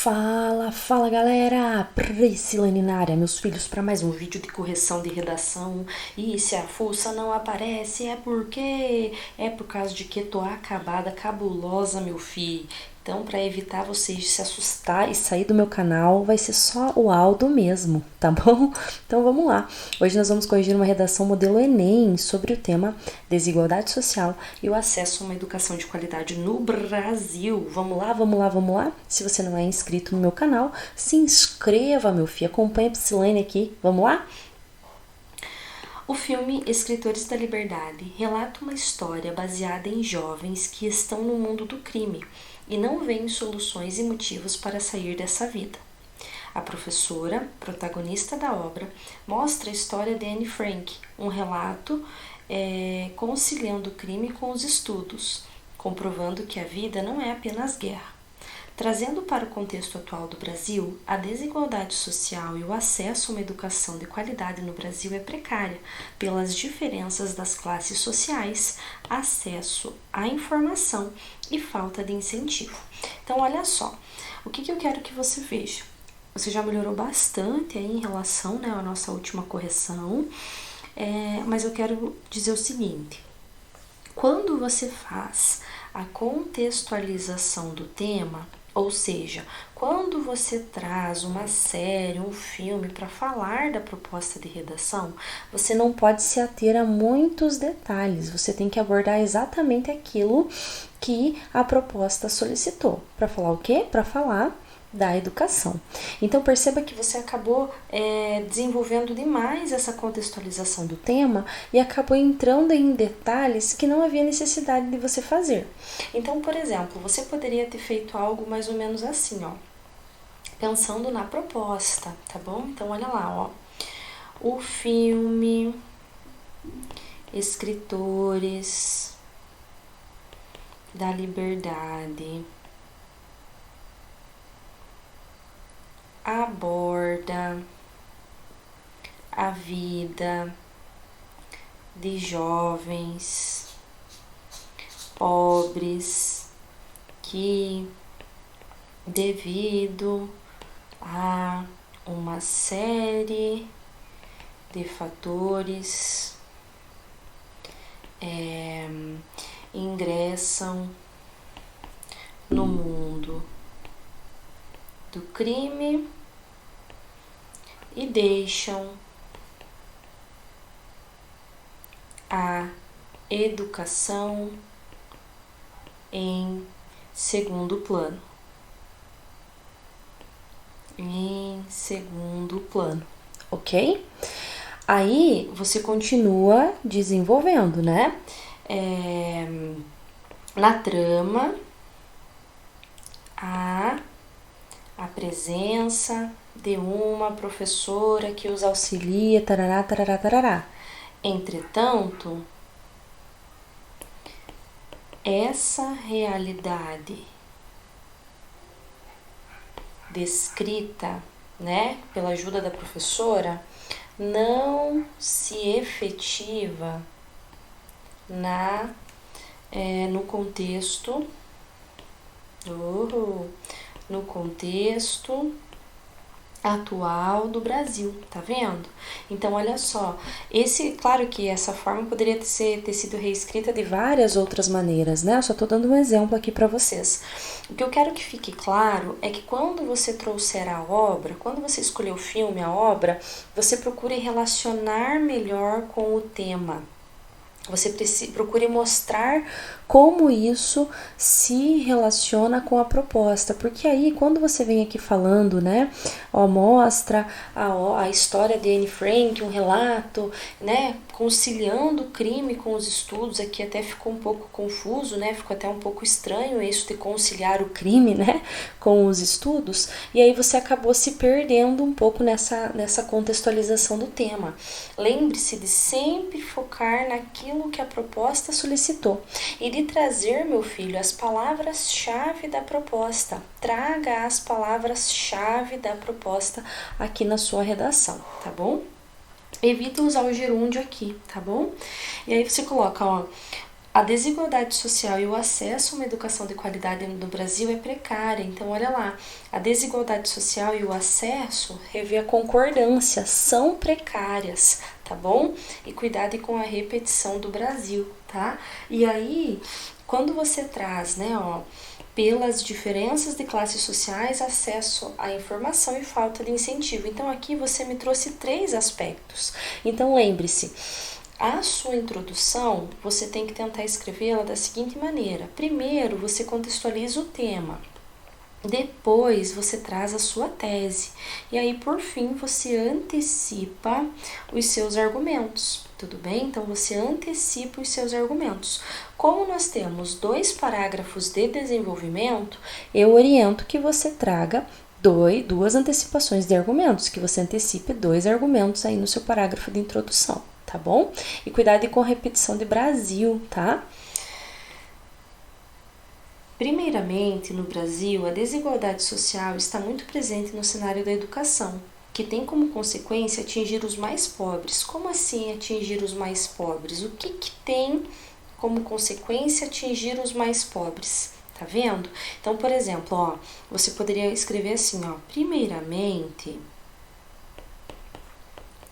Fala galera, Priscilane na área, meus filhos, para mais um vídeo de correção de redação. E se a fuça não aparece é porque é por causa de que tô acabada, cabulosa, meu filho. Então, para evitar vocês de se assustar e sair do meu canal, vai ser só o áudio mesmo, tá bom? Então vamos lá. Hoje nós vamos corrigir uma redação modelo Enem sobre o tema desigualdade social e o acesso a uma educação de qualidade no Brasil. Vamos lá? Se você não é inscrito no meu canal, se inscreva, meu filho. Acompanha a Priscilane aqui. Vamos lá? O filme Escritores da Liberdade relata uma história baseada em jovens que estão no mundo do crime e não veem soluções e motivos para sair dessa vida. A professora, protagonista da obra, mostra a história de Anne Frank, um relato conciliando o crime com os estudos, comprovando que a vida não é apenas guerra. Trazendo para o contexto atual do Brasil, a desigualdade social e o acesso a uma educação de qualidade no Brasil é precária pelas diferenças das classes sociais, acesso à informação e falta de incentivo. Então, olha só, o que eu quero que você veja? Você já melhorou bastante aí em relação, à nossa última correção, mas eu quero dizer o seguinte: quando você faz a contextualização do tema, ou seja, quando você traz uma série, um filme para falar da proposta de redação, você não pode se ater a muitos detalhes, você tem que abordar exatamente aquilo que a proposta solicitou. Para falar o quê? Para falar da educação. Então perceba que você acabou desenvolvendo demais essa contextualização do tema e acabou entrando em detalhes que não havia necessidade de você fazer. Então, por exemplo, você poderia ter feito algo mais ou menos assim, pensando na proposta, tá bom? Então olha lá, o filme Escritores da Liberdade aborda a vida de jovens pobres que, devido a uma série de fatores, ingressam no mundo do crime e deixam a educação em segundo plano. Ok? Aí você continua desenvolvendo, né? Na trama, a presença de uma professora que os auxilia, tarará, tarará, tarará. Entretanto, essa realidade descrita, pela ajuda da professora, não se efetiva no contexto atual do Brasil, tá vendo? Então, olha só, claro que essa forma poderia ter sido reescrita de várias outras maneiras, né? Eu só tô dando um exemplo aqui para vocês. O que eu quero que fique claro é que quando você trouxer a obra, quando você escolher o filme, a obra, você procure relacionar melhor com o tema. Você procure mostrar como isso se relaciona com a proposta, porque aí quando você vem aqui falando, mostra a história de Anne Frank, um relato, conciliando o crime com os estudos, aqui até ficou um pouco confuso, ficou até um pouco estranho isso de conciliar o crime, com os estudos, e aí você acabou se perdendo um pouco nessa contextualização do tema. Lembre-se de sempre focar naquilo que a proposta solicitou e de trazer, meu filho, as palavras-chave da proposta. Traga as palavras-chave da proposta aqui na sua redação, tá bom? Evita usar o gerúndio aqui, tá bom? E aí você coloca, A desigualdade social e o acesso a uma educação de qualidade no Brasil é precária. Então, olha lá, a desigualdade social e o acesso, rever a concordância, são precárias, tá bom? E cuidado com a repetição do Brasil, tá? E aí, quando você traz, né, ó, pelas diferenças de classes sociais, acesso à informação e falta de incentivo. Então, aqui você me trouxe 3 aspectos. Então, lembre-se, a sua introdução, você tem que tentar escrevê-la da seguinte maneira. Primeiro, você contextualiza o tema. Depois, você traz a sua tese. E aí, por fim, você antecipa os seus argumentos. Tudo bem? Então, você antecipa os seus argumentos. Como nós temos 2 parágrafos de desenvolvimento, eu oriento que você traga 2 antecipações de argumentos, que você antecipe 2 argumentos aí no seu parágrafo de introdução. Tá bom? E cuidado com a repetição de Brasil, tá? Primeiramente, no Brasil, a desigualdade social está muito presente no cenário da educação, que tem como consequência atingir os mais pobres. Como assim atingir os mais pobres? O que tem como consequência atingir os mais pobres? Tá vendo? Então, por exemplo, ó, você poderia escrever assim, ó, primeiramente,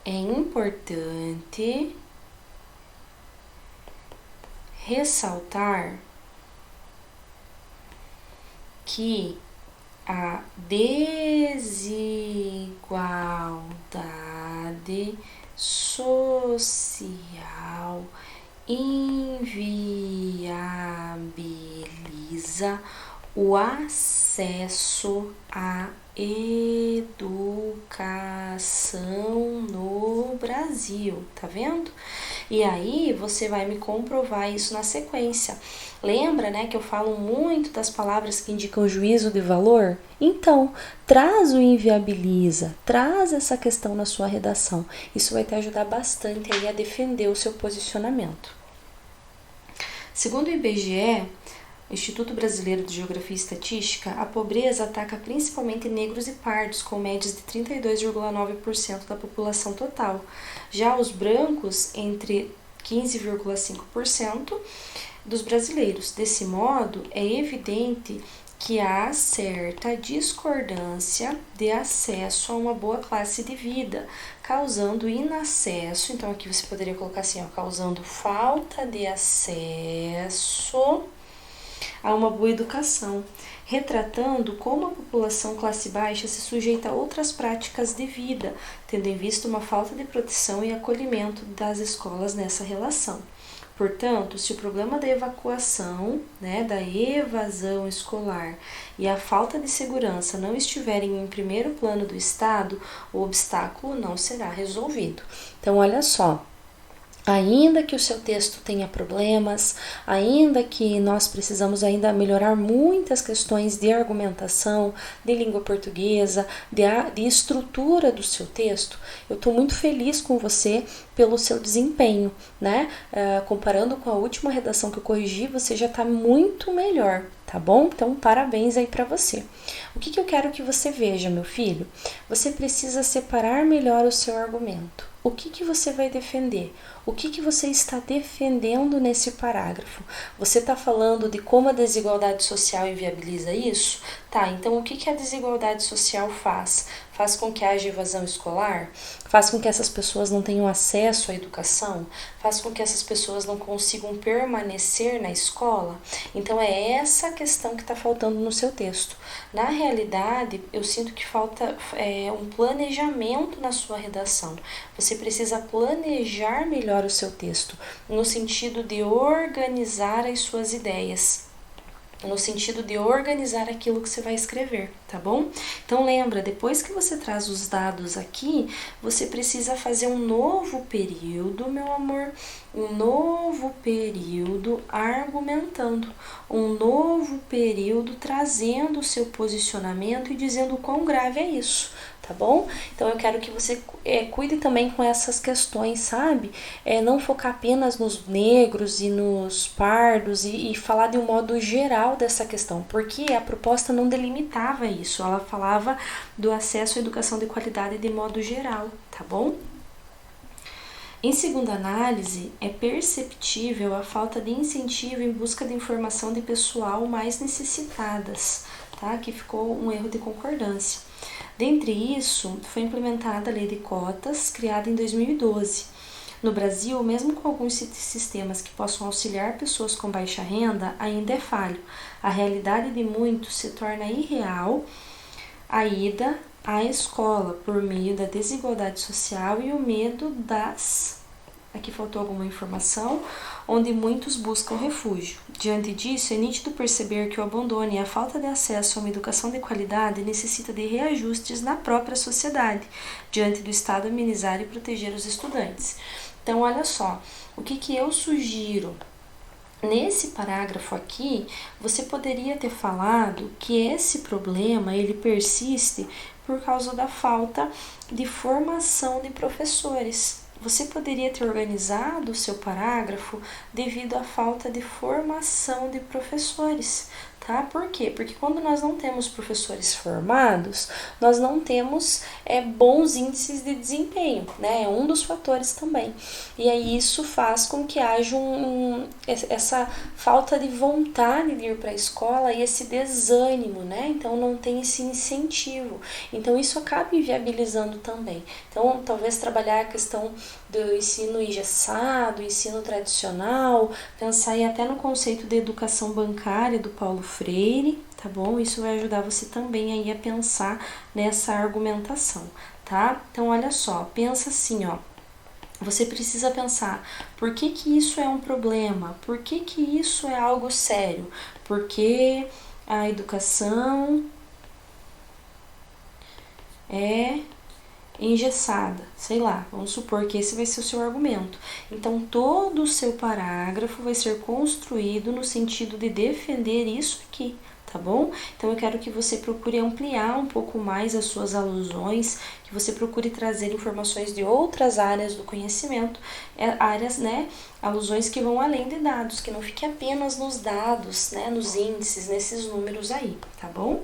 é importante ressaltar que a desigualdade social inviabiliza o acesso à educação no Brasil, tá vendo? E aí você vai me comprovar isso na sequência. Lembra, né, que eu falo muito das palavras que indicam juízo de valor? Então, traz o inviabiliza, traz essa questão na sua redação. Isso vai te ajudar bastante aí a defender o seu posicionamento. Segundo o IBGE, Instituto Brasileiro de Geografia e Estatística, a pobreza ataca principalmente negros e pardos, com médias de 32,9% da população total. Já os brancos, entre 15,5% dos brasileiros. Desse modo, é evidente que há certa discordância de acesso a uma boa classe de vida, causando inacesso. Então, aqui você poderia colocar assim, ó, causando falta de acesso a uma boa educação, retratando como a população classe baixa se sujeita a outras práticas de vida, tendo em vista uma falta de proteção e acolhimento das escolas nessa relação. Portanto, se o problema da evacuação, né, da evasão escolar e a falta de segurança não estiverem em primeiro plano do Estado, o obstáculo não será resolvido. Então, olha só. Ainda que o seu texto tenha problemas, ainda que nós precisamos ainda melhorar muitas questões de argumentação, de língua portuguesa, de estrutura do seu texto, eu estou muito feliz com você pelo seu desempenho, né? Comparando com a última redação que eu corrigi, você já está muito melhor, tá bom? Então, parabéns aí para você. O que eu quero que você veja, meu filho? Você precisa separar melhor o seu argumento. O que você vai defender? O que você está defendendo nesse parágrafo? Você está falando de como a desigualdade social inviabiliza isso? Tá, então o que a desigualdade social faz? Faz com que haja evasão escolar? Faz com que essas pessoas não tenham acesso à educação? Faz com que essas pessoas não consigam permanecer na escola? Então é essa a questão que está faltando no seu texto. Na realidade, eu sinto que falta um planejamento na sua redação. Você precisa planejar melhor o seu texto, no sentido de organizar as suas ideias, no sentido de organizar aquilo que você vai escrever, tá bom? Então lembra, depois que você traz os dados aqui, você precisa fazer um novo período, meu amor, um novo período argumentando, um novo período trazendo o seu posicionamento e dizendo o quão grave é isso, tá bom? Então eu quero que você cuide também com essas questões, sabe? Não focar apenas nos negros e nos pardos e falar de um modo geral dessa questão, porque a proposta não delimitava isso, ela falava do acesso à educação de qualidade de modo geral, tá bom? Em segunda análise, é perceptível a falta de incentivo em busca de informação de pessoal mais necessitadas, tá? Aqui ficou um erro de concordância. Dentre isso, foi implementada a Lei de Cotas, criada em 2012. No Brasil, mesmo com alguns sistemas que possam auxiliar pessoas com baixa renda, ainda é falho. A realidade de muitos se torna irreal a ida à escola por meio da desigualdade social e o medo das... Aqui faltou alguma informação, onde muitos buscam refúgio. Diante disso, é nítido perceber que o abandono e a falta de acesso a uma educação de qualidade necessita de reajustes na própria sociedade, diante do Estado amenizar e proteger os estudantes. Então, olha só, o que eu sugiro? Nesse parágrafo aqui, você poderia ter falado que esse problema, ele persiste por causa da falta de formação de professores. Você poderia ter organizado o seu parágrafo devido à falta de formação de professores, tá? Por quê? Porque quando nós não temos professores formados, nós não temos bons índices de desempenho, né? É um dos fatores também. E aí isso faz com que haja essa falta de vontade de ir para a escola e esse desânimo, né? Então não tem esse incentivo. Então isso acaba inviabilizando também. Então talvez trabalhar a questão do ensino engessado, ensino tradicional, pensar aí até no conceito de educação bancária do Paulo Freire, tá bom? Isso vai ajudar você também aí a pensar nessa argumentação, tá? Então, olha só, pensa assim, ó. Você precisa pensar, por que isso é um problema? Por que isso é algo sério? Porque a educação é engessada, sei lá, vamos supor que esse vai ser o seu argumento. Então, todo o seu parágrafo vai ser construído no sentido de defender isso aqui, tá bom? Então, eu quero que você procure ampliar um pouco mais as suas alusões, que você procure trazer informações de outras áreas do conhecimento, áreas, né, alusões que vão além de dados, que não fique apenas nos dados, né, nos índices, nesses números aí, tá bom?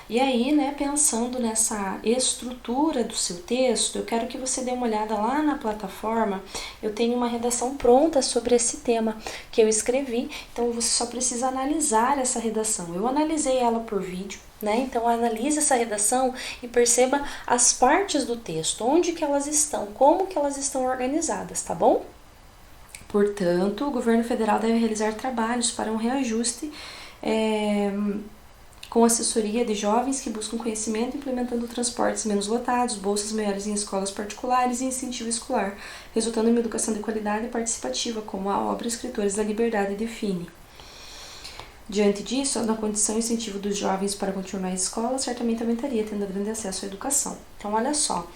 E aí, né, pensando nessa estrutura do seu texto, eu quero que você dê uma olhada lá na plataforma. Eu tenho uma redação pronta sobre esse tema que eu escrevi, então você só precisa analisar essa redação. Eu analisei ela por vídeo, né? Então analise essa redação e perceba as partes do texto, onde que elas estão, como que elas estão organizadas, tá bom? Portanto, o governo federal deve realizar trabalhos para um reajuste com assessoria de jovens que buscam conhecimento, implementando transportes menos lotados, bolsas maiores em escolas particulares e incentivo escolar, resultando em uma educação de qualidade e participativa, como a obra Escritores da Liberdade define. Diante disso, na condição e incentivo dos jovens para continuar a escola, certamente aumentaria, tendo grande acesso à educação. Então, olha só,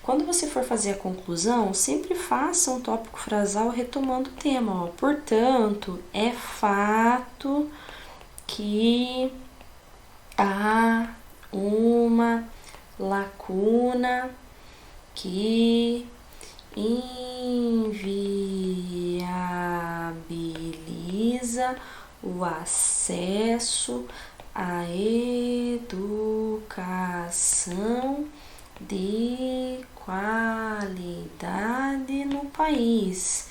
quando você for fazer a conclusão, sempre faça um tópico frasal retomando o tema. Ó. Portanto, é fato que há uma lacuna que inviabiliza o acesso à educação de qualidade no país.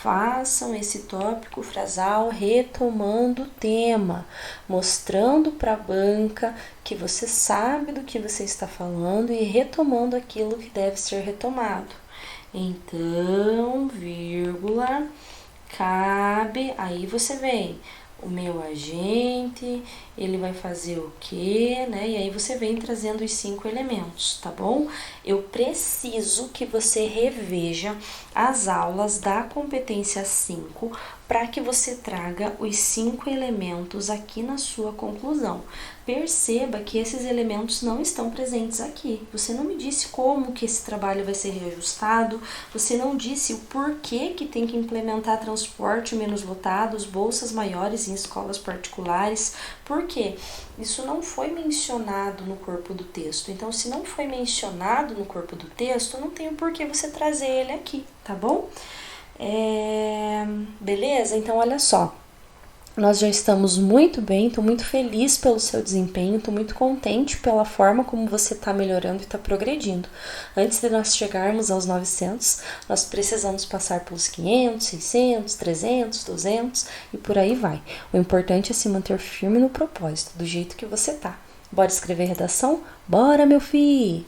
Façam esse tópico frasal retomando o tema, mostrando para a banca que você sabe do que você está falando e retomando aquilo que deve ser retomado. Então, vírgula, cabe, aí você vem, o meu agente, ele vai fazer o quê, né? E aí você vem trazendo os 5 elementos, tá bom? Eu preciso que você reveja as aulas da competência 5 para que você traga os 5 elementos aqui na sua conclusão. Perceba que esses elementos não estão presentes aqui. Você não me disse como que esse trabalho vai ser reajustado, você não disse o porquê que tem que implementar transporte menos lotados, bolsas maiores em escolas particulares. Por quê? Isso não foi mencionado no corpo do texto. Então, se não foi mencionado no corpo do texto, não tem o porquê você trazer ele aqui, tá bom? Beleza? Então, olha só. Nós já estamos muito bem, estou muito feliz pelo seu desempenho, estou muito contente pela forma como você está melhorando e está progredindo. Antes de nós chegarmos aos 900, nós precisamos passar pelos 500, 600, 300, 200 e por aí vai. O importante é se manter firme no propósito, do jeito que você tá. Bora escrever redação? Bora, meu filho!